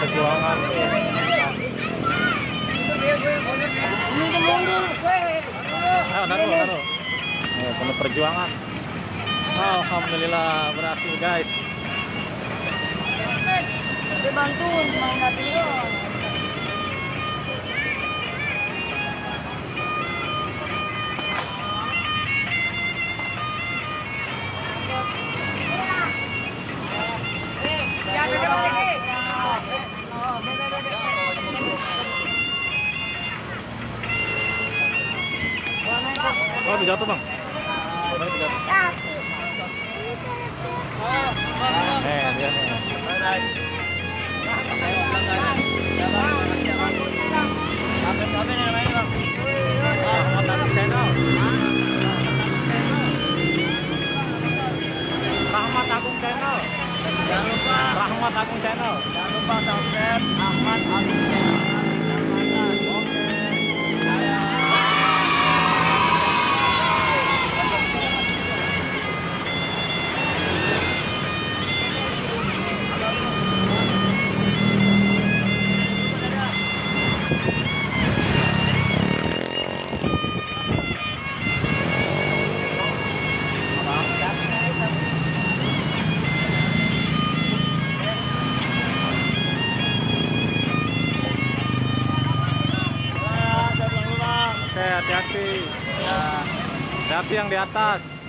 Perjuangan. Ayo, naruh. Penuh perjuangan. Alhamdulillah berhasil guys. Dibantuin mau nanti lo. Oh, udah jatuh bang. Dia nih. Rahmat Agung Channel. Jangan lupa Rahmat Agung Channel. Jangan lupa subscribe Ahmad Agung Channel. Oke. Saya Oke, hati-hati. Ya. Hati yang di atas.